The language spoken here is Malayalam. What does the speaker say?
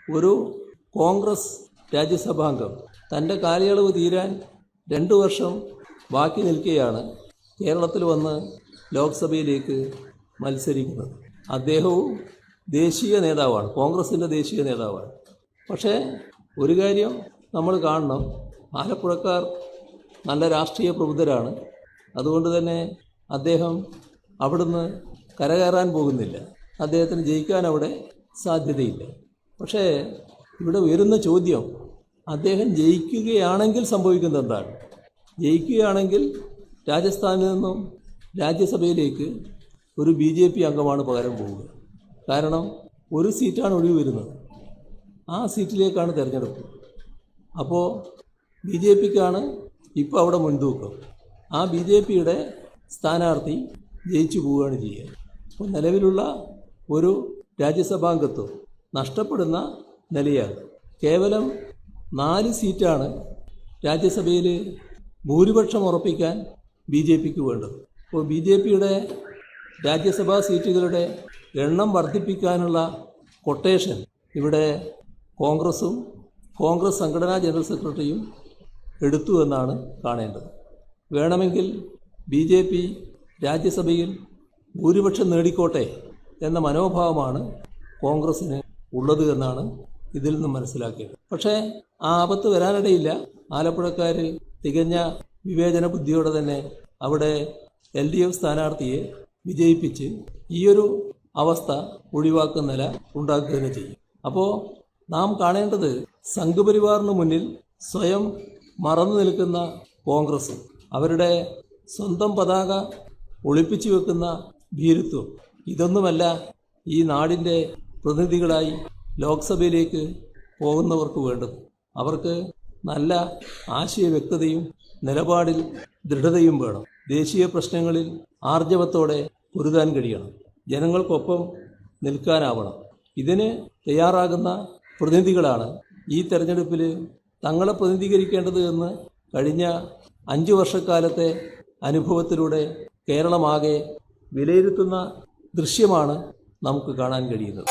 ഒരു കോൺഗ്രസ് രാജ്യസഭാംഗം തൻ്റെ കാലയളവ് തീരാൻ 2 വർഷം ബാക്കി നിൽക്കെയാണ് കേരളത്തിൽ വന്ന് ലോക്സഭയിലേക്ക് മത്സരിക്കുന്നത്. അദ്ദേഹവും ദേശീയ നേതാവാണ്, കോൺഗ്രസിൻ്റെ ദേശീയ നേതാവാണ്. പക്ഷേ ഒരു കാര്യം നമ്മൾ കാണണം, ആലപ്പുഴക്കാർ നല്ല രാഷ്ട്രീയ പ്രബുദ്ധരാണ്. അതുകൊണ്ട് തന്നെ അദ്ദേഹം അവിടുന്ന് കരകയറാൻ പോകുന്നില്ല. അദ്ദേഹത്തിന് ജയിക്കാൻ അവിടെ സാധ്യതയില്ല. പക്ഷേ ഇവിടെ ഉയരുന്ന ചോദ്യം, അദ്ദേഹം ജയിക്കുകയാണെങ്കിൽ സംഭവിക്കുന്നത് എന്താണ്? ജയിക്കുകയാണെങ്കിൽ രാജസ്ഥാനിൽ നിന്നും രാജ്യസഭയിലേക്ക് ഒരു BJP അംഗമാണ് പകരം പോവുക. കാരണം ഒരു സീറ്റാണ് ഒഴിവ് വരുന്നത്, ആ സീറ്റിലേക്കാണ് തിരഞ്ഞെടുപ്പ്. അപ്പോൾ BJPക്കാണ് ഇപ്പോൾ അവിടെ മുൻതൂക്കം. ആ BJPയുടെ സ്ഥാനാർത്ഥി ജയിച്ചു പോവുകയാണ് ചെയ്യുക. അപ്പോൾ നിലവിലുള്ള ഒരു രാജ്യസഭാംഗത്വം നഷ്ടപ്പെടുന്ന നിലയാണ്. കേവലം 4 സീറ്റാണ് രാജ്യസഭയിൽ ഭൂരിപക്ഷം ഉറപ്പിക്കാൻ BJPക്ക് വേണ്ടത്. അപ്പോൾ BJPയുടെ രാജ്യസഭാ സീറ്റുകളുടെ എണ്ണം വർദ്ധിപ്പിക്കാനുള്ള കൊട്ടേഷൻ ഇവിടെ കോൺഗ്രസും കോൺഗ്രസ് സംഘടനാ ജനറൽ സെക്രട്ടറിയും എടുത്തു എന്നാണ് കാണേണ്ടത്. വേണമെങ്കിൽ BJP രാജ്യസഭയിൽ ഭൂരിപക്ഷം നേടിക്കോട്ടെ എന്ന മനോഭാവമാണ് കോൺഗ്രസ്സിന് ഉള്ളത് എന്നാണ് ഇതിൽ നിന്നും മനസ്സിലാക്കിയത്. പക്ഷേ ആ ആപത്ത് വരാനിടയില്ല. ആലപ്പുഴക്കാർ തികഞ്ഞ വിവേചന ബുദ്ധിയോടെ തന്നെ അവിടെ LDF സ്ഥാനാർത്ഥിയെ വിജയിപ്പിച്ച് ഈയൊരു അവസ്ഥ ഒഴിവാക്കുന്ന നില ഉണ്ടാക്കുക തന്നെ ചെയ്യും. അപ്പോൾ നാം കാണേണ്ടത്, സംഘപരിവാറിന് മുന്നിൽ സ്വയം മറന്നു നിൽക്കുന്ന കോൺഗ്രസ്, അവരുടെ സ്വന്തം പതാക ഒളിപ്പിച്ചു വെക്കുന്ന ഭീരുത്വം, ഇതൊന്നുമല്ല ഈ നാടിൻ്റെ പ്രതിനിധികളായി ലോക്സഭയിലേക്ക് പോകുന്നവർക്ക് വേണ്ടത്. അവർക്ക് നല്ല ആശയ വ്യക്തതയും നിലപാടിൽ ദൃഢതയും വേണം. ദേശീയ പ്രശ്നങ്ങളിൽ ആർജവത്തോടെ പൊരുതാൻ കഴിയണം. ജനങ്ങൾക്കൊപ്പം നിൽക്കാനാവണം. ഇതിന് തയ്യാറാകുന്ന പ്രതിനിധികളാണ് ഈ തെരഞ്ഞെടുപ്പിൽ തങ്ങളെ പ്രതിനിധീകരിക്കേണ്ടത് എന്ന് കഴിഞ്ഞ 5 വർഷക്കാലത്തെ അനുഭവത്തിലൂടെ കേരളമാകെ വിലയിരുത്തുന്ന ദൃശ്യമാണ് നമുക്ക് കാണാൻ കഴിയുന്നത്.